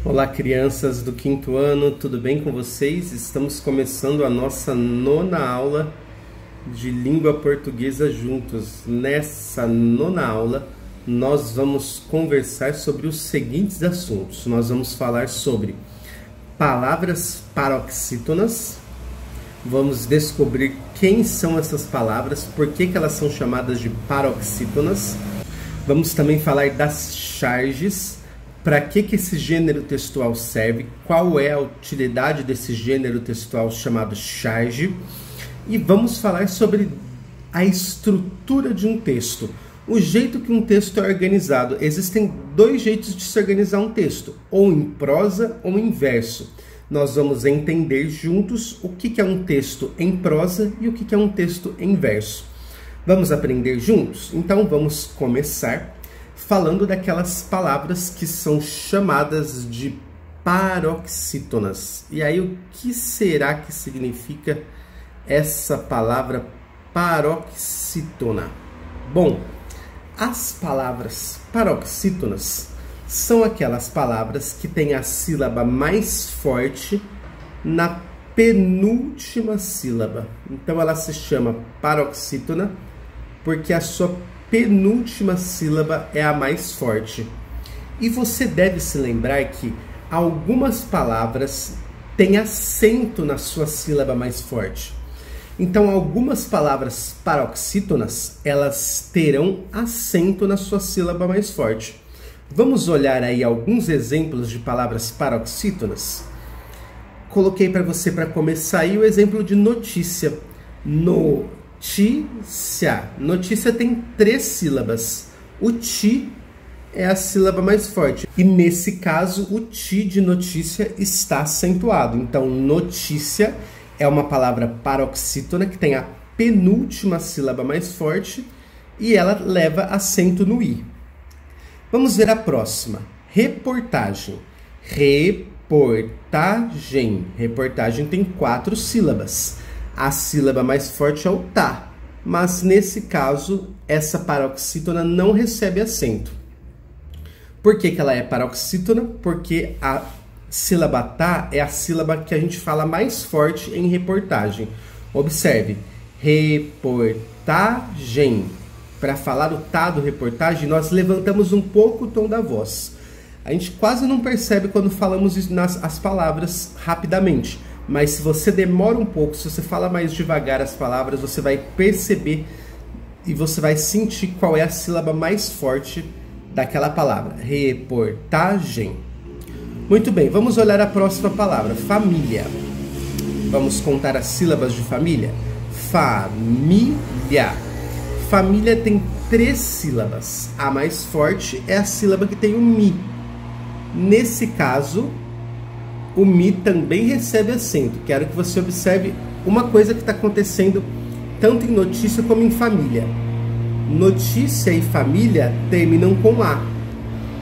Olá, crianças do quinto ano, tudo bem com vocês? Estamos começando a nossa nona aula de língua portuguesa juntos. Nessa nona aula, nós vamos conversar sobre os seguintes assuntos. Nós vamos falar sobre palavras paroxítonas, vamos descobrir quem são essas palavras, por que elas são chamadas de paroxítonas. Vamos também falar das charges. Para que esse gênero textual serve? Qual é a utilidade desse gênero textual chamado charge? E vamos falar sobre a estrutura de um texto, o jeito que um texto é organizado. Existem dois jeitos de se organizar um texto, ou em prosa ou em verso. Nós vamos entender juntos o que é um texto em prosa e o que é um texto em verso. Vamos aprender juntos? Então vamos começar falando daquelas palavras que são chamadas de paroxítonas. E aí, o que será que significa essa palavra paroxítona? Bom, as palavras paroxítonas são aquelas palavras que têm a sílaba mais forte na penúltima sílaba. Então, ela se chama paroxítona porque a sua penúltima sílaba é a mais forte. E você deve se lembrar que algumas palavras têm acento na sua sílaba mais forte. Então, algumas palavras paroxítonas, elas terão acento na sua sílaba mais forte. Vamos olhar aí alguns exemplos de palavras paroxítonas? Coloquei para você, para começar, aí o exemplo de notícia. Notícia. Notícia tem 3 sílabas. O ti é a sílaba mais forte. E nesse caso, o ti de notícia está acentuado. Então, notícia é uma palavra paroxítona que tem a penúltima sílaba mais forte e ela leva acento no i. Vamos ver a próxima. Reportagem. Reportagem. Reportagem tem 4 sílabas. A sílaba mais forte é o tá, mas nesse caso, essa paroxítona não recebe acento. Por que ela é paroxítona? Porque a sílaba tá é a sílaba que a gente fala mais forte em reportagem. Observe, reportagem. Para falar o tá do reportagem, nós levantamos um pouco o tom da voz. A gente quase não percebe quando falamos as palavras rapidamente. Mas se você demora um pouco, se você fala mais devagar as palavras, você vai perceber e você vai sentir qual é a sílaba mais forte daquela palavra. Reportagem. Muito bem, vamos olhar a próxima palavra. Família. Vamos contar as sílabas de família. Família. Família tem 3 sílabas. A mais forte é a sílaba que tem o mi. Nesse caso, o mi também recebe acento. Quero que você observe uma coisa que está acontecendo tanto em notícia como em família. Notícia e família terminam com a.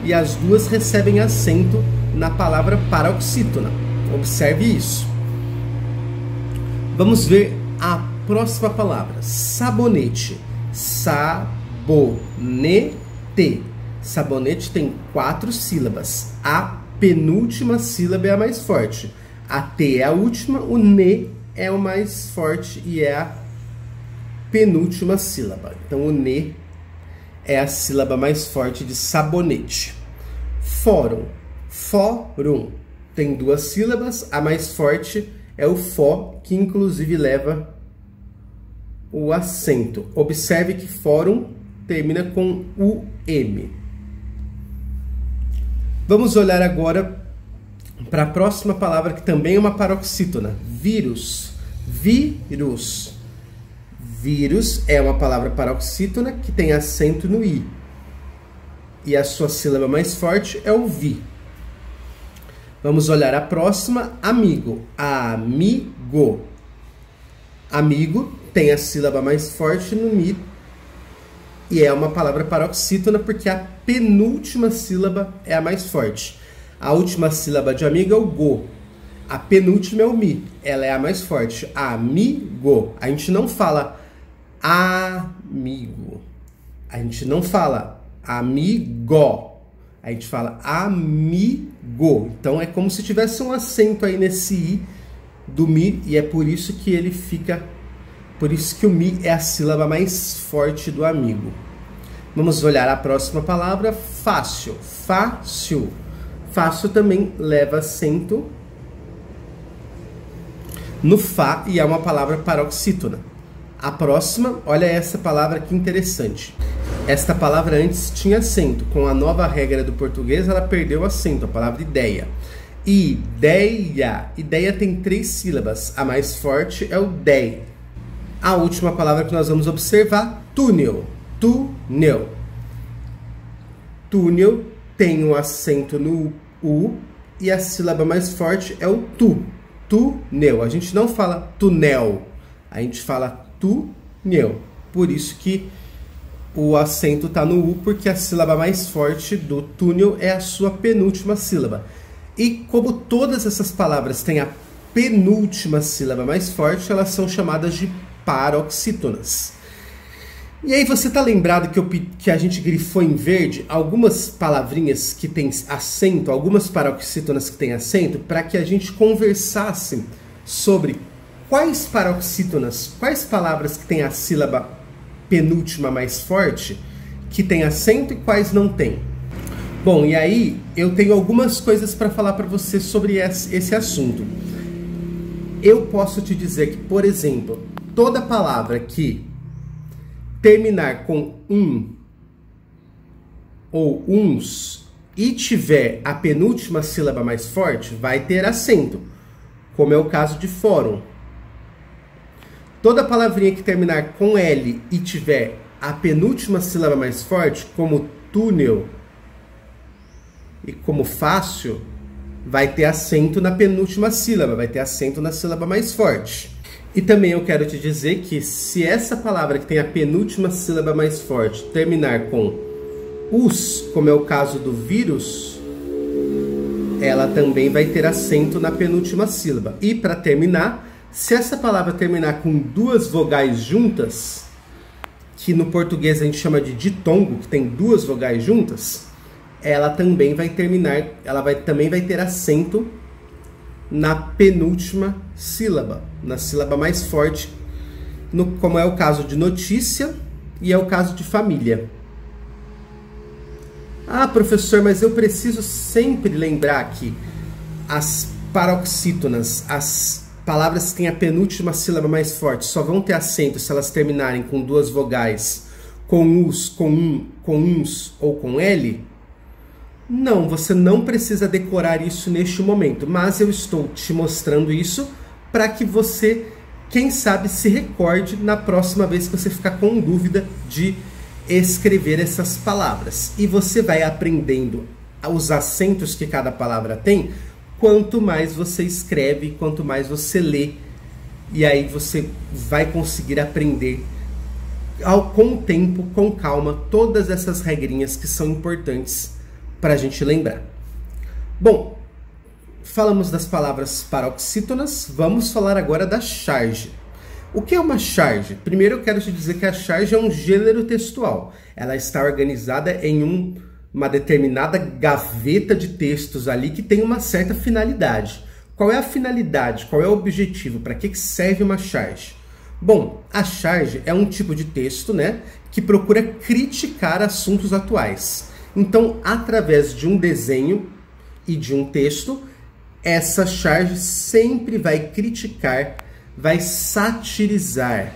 E as duas recebem acento na palavra paroxítona. Observe isso. Vamos ver a próxima palavra. Sabonete. Sabonete. Sabonete tem 4 sílabas. A penúltima sílaba é a mais forte. A T é a última, o NE é o mais forte e é a penúltima sílaba. Então, o NE é a sílaba mais forte de sabonete. Fórum. Fórum. Tem 2 sílabas, a mais forte é o fó, que inclusive leva o acento. Observe que fórum termina com UM. Vamos olhar agora para a próxima palavra, que também é uma paroxítona. Vírus. Vírus. Vírus é uma palavra paroxítona que tem acento no i. E a sua sílaba mais forte é o vi. Vamos olhar a próxima. Amigo. Amigo. Amigo tem a sílaba mais forte no mi. E é uma palavra paroxítona porque a penúltima sílaba é a mais forte. A última sílaba de amigo é o go. A penúltima é o mi. Ela é a mais forte. Amigo. A gente não fala amigo. A gente não fala amigo. A gente fala amigo. amigo. Então é como se tivesse um acento aí nesse i do mi, e é por isso que ele fica, por isso que o mi é a sílaba mais forte do amigo. Vamos olhar a próxima palavra, fácil. Fácil. Fácil também leva acento no Fá e é uma palavra paroxítona. A próxima, olha essa palavra que interessante. Esta palavra antes tinha acento. Com a nova regra do português, ela perdeu o acento, a palavra ideia. Ideia. Ideia tem 3 sílabas. A mais forte é o dei. A última palavra que nós vamos observar, túnel. Túnel. Túnel tem o acento no U e a sílaba mais forte é o tu. Túnel. A gente não fala túnel, a gente fala túnel. Por isso que o acento está no U, porque a sílaba mais forte do túnel é a sua penúltima sílaba. E como todas essas palavras têm a penúltima sílaba mais forte, elas são chamadas de paroxítonas. E aí você está lembrado que a gente grifou em verde algumas palavrinhas que têm acento, algumas paroxítonas que têm acento, para que a gente conversasse sobre quais paroxítonas, quais palavras que têm a sílaba penúltima mais forte, que tem acento e quais não tem. Bom, e aí eu tenho algumas coisas para falar para você sobre esse assunto. Eu posso te dizer que, por exemplo, toda palavra que terminar com ou uns e tiver a penúltima sílaba mais forte, vai ter acento, como é o caso de fórum. Toda palavrinha que terminar com L e tiver a penúltima sílaba mais forte, como túnel e como fácil, vai ter acento na penúltima sílaba, vai ter acento na sílaba mais forte. E também eu quero te dizer que se essa palavra que tem a penúltima sílaba mais forte terminar com us, como é o caso do vírus, ela também vai ter acento na penúltima sílaba. E para terminar, se essa palavra terminar com 2 vogais juntas, que no português a gente chama de ditongo, que tem 2 vogais juntas, ela também vai também vai ter acento na penúltima sílaba, na sílaba mais forte, como é o caso de notícia e é o caso de família. Ah, professor, mas eu preciso sempre lembrar que as paroxítonas, as palavras que têm a penúltima sílaba mais forte, só vão ter acento se elas terminarem com 2 vogais, com us, com uns ou com L? Não, você não precisa decorar isso neste momento, mas eu estou te mostrando isso para que você, quem sabe, se recorde na próxima vez que você ficar com dúvida de escrever essas palavras. E você vai aprendendo os acentos que cada palavra tem, quanto mais você escreve, quanto mais você lê, e aí você vai conseguir aprender com o tempo, com calma, todas essas regrinhas que são importantes para a gente lembrar. Bom, falamos das palavras paroxítonas, vamos falar agora da charge. O que é uma charge? Primeiro eu quero te dizer que a charge é um gênero textual. Ela está organizada em uma determinada gaveta de textos ali que tem uma certa finalidade. Qual é a finalidade? Qual é o objetivo? Para que serve uma charge? Bom, a charge é um tipo de texto, né, que procura criticar assuntos atuais. Então, através de um desenho e de um texto, essa charge sempre vai criticar, vai satirizar.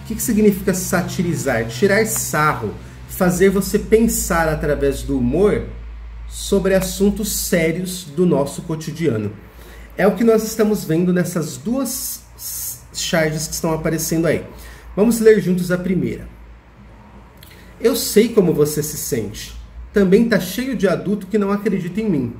O que significa satirizar? Tirar sarro, fazer você pensar através do humor sobre assuntos sérios do nosso cotidiano. É o que nós estamos vendo nessas 2 charges que estão aparecendo aí. Vamos ler juntos a primeira. Eu sei como você se sente. Também está cheio de adulto que não acredita em mim.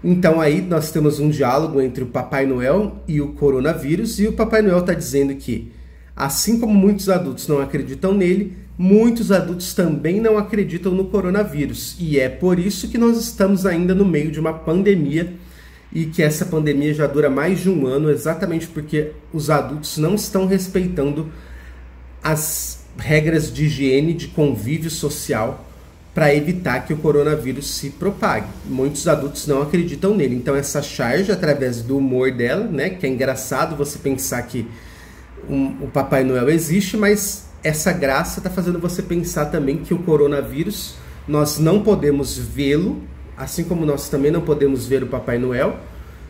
Então aí nós temos um diálogo entre o Papai Noel e o coronavírus, e o Papai Noel está dizendo que, assim como muitos adultos não acreditam nele, muitos adultos também não acreditam no coronavírus. E é por isso que nós estamos ainda no meio de uma pandemia, e que essa pandemia já dura mais de 1 ano, exatamente porque os adultos não estão respeitando as regras de higiene, de convívio social, para evitar que o coronavírus se propague. Muitos adultos não acreditam nele. Então essa charge, através do humor dela, né, que é engraçado você pensar que o Papai Noel existe, mas essa graça está fazendo você pensar também que o coronavírus, nós não podemos vê-lo, assim como nós também não podemos ver o Papai Noel,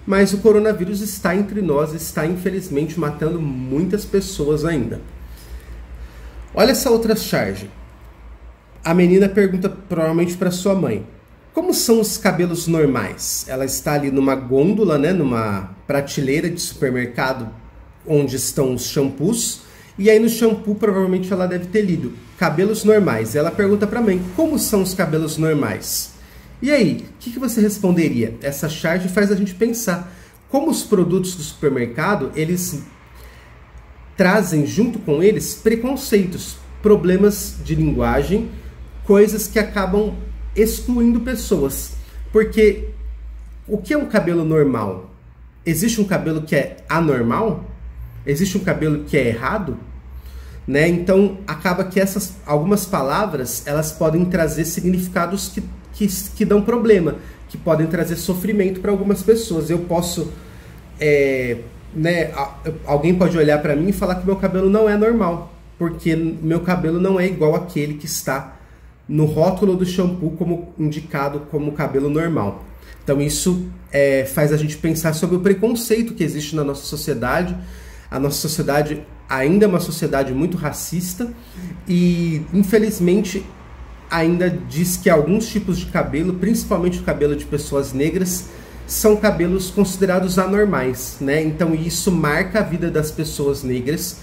mas o coronavírus está entre nós, está infelizmente matando muitas pessoas ainda. Olha essa outra charge. A menina pergunta provavelmente para sua mãe: como são os cabelos normais? Ela está ali numa gôndola, né, numa prateleira de supermercado onde estão os shampoos, e aí no shampoo provavelmente ela deve ter lido cabelos normais. Ela pergunta para a mãe: como são os cabelos normais? E aí, o que você responderia? Essa charge faz a gente pensar como os produtos do supermercado, eles trazem junto com eles preconceitos, problemas de linguagem, coisas que acabam excluindo pessoas. Porque o que é um cabelo normal? Existe um cabelo que é anormal? Existe um cabelo que é errado? Né? Então acaba que algumas palavras elas podem trazer significados que dão problema, que podem trazer sofrimento para algumas pessoas. Eu posso, alguém pode olhar para mim e falar que meu cabelo não é normal, porque meu cabelo não é igual àquele que está no rótulo do shampoo como indicado como cabelo normal. Então isso faz a gente pensar sobre o preconceito que existe na nossa sociedade. A nossa sociedade ainda é uma sociedade muito racista e, infelizmente, ainda diz que alguns tipos de cabelo, principalmente o cabelo de pessoas negras, são cabelos considerados anormais, né? Então isso marca a vida das pessoas negras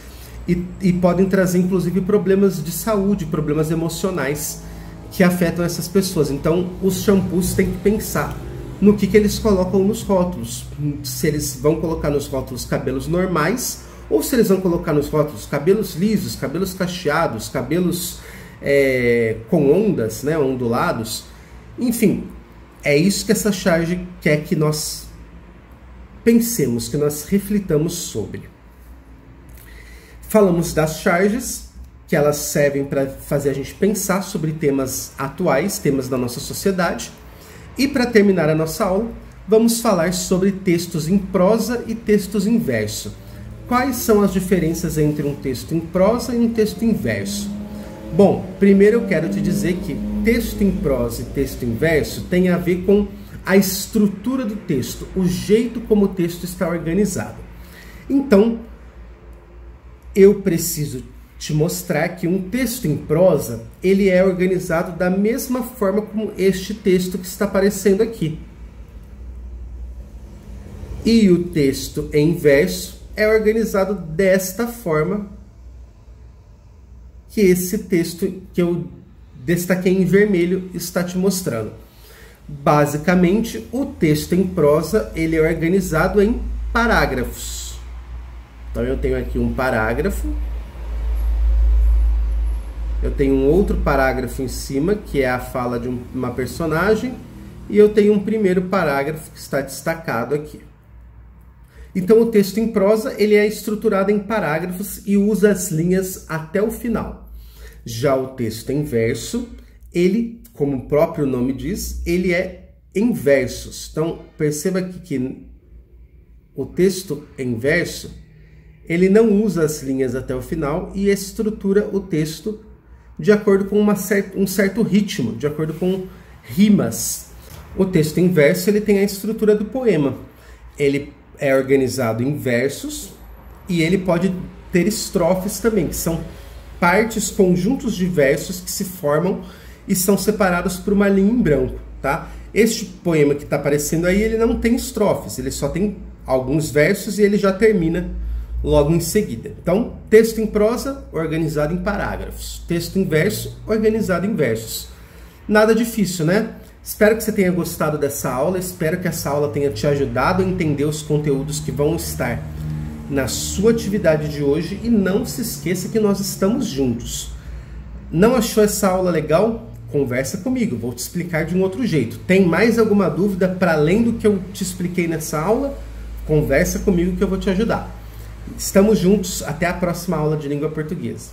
e podem trazer, inclusive, problemas de saúde, problemas emocionais que afetam essas pessoas. Então os shampoos têm que pensar no que eles colocam nos rótulos, se eles vão colocar nos rótulos cabelos normais ou se eles vão colocar nos rótulos cabelos lisos, cabelos cacheados, cabelos com ondas, né, ondulados. Enfim, é isso que essa charge quer que nós pensemos, que nós reflitamos sobre. Falamos das charges, que elas servem para fazer a gente pensar sobre temas atuais, temas da nossa sociedade. E para terminar a nossa aula, vamos falar sobre textos em prosa e textos em verso. Quais são as diferenças entre um texto em prosa e um texto em verso? Bom, primeiro eu quero te dizer que texto em prosa e texto em verso tem a ver com a estrutura do texto, o jeito como o texto está organizado. Então, eu preciso te mostrar que um texto em prosa, ele é organizado da mesma forma como este texto que está aparecendo aqui. E o texto em verso é organizado desta forma que esse texto que eu destaquei em vermelho está te mostrando. Basicamente, o texto em prosa, ele é organizado em parágrafos. Então eu tenho aqui um parágrafo. Eu tenho um outro parágrafo em cima, que é a fala de uma personagem, e eu tenho um primeiro parágrafo que está destacado aqui. Então o texto em prosa, ele é estruturado em parágrafos e usa as linhas até o final. Já o texto em verso, ele, como o próprio nome diz, ele é em versos. Então perceba aqui que o texto em verso, ele não usa as linhas até o final e estrutura o texto de acordo com um certo ritmo, de acordo com rimas. O texto em verso, ele tem a estrutura do poema. Ele é organizado em versos e ele pode ter estrofes também, que são partes, conjuntos de versos que se formam e são separados por uma linha em branco, tá? Este poema que está aparecendo aí, ele não tem estrofes, ele só tem alguns versos e ele já termina logo em seguida. Então, texto em prosa, organizado em parágrafos. Texto em verso, organizado em versos. Nada difícil, né? Espero que você tenha gostado dessa aula, espero que essa aula tenha te ajudado a entender os conteúdos que vão estar na sua atividade de hoje e não se esqueça que nós estamos juntos. Não achou essa aula legal? Conversa comigo, vou te explicar de um outro jeito. Tem mais alguma dúvida para além do que eu te expliquei nessa aula? Conversa comigo que eu vou te ajudar. Estamos juntos, até a próxima aula de língua portuguesa.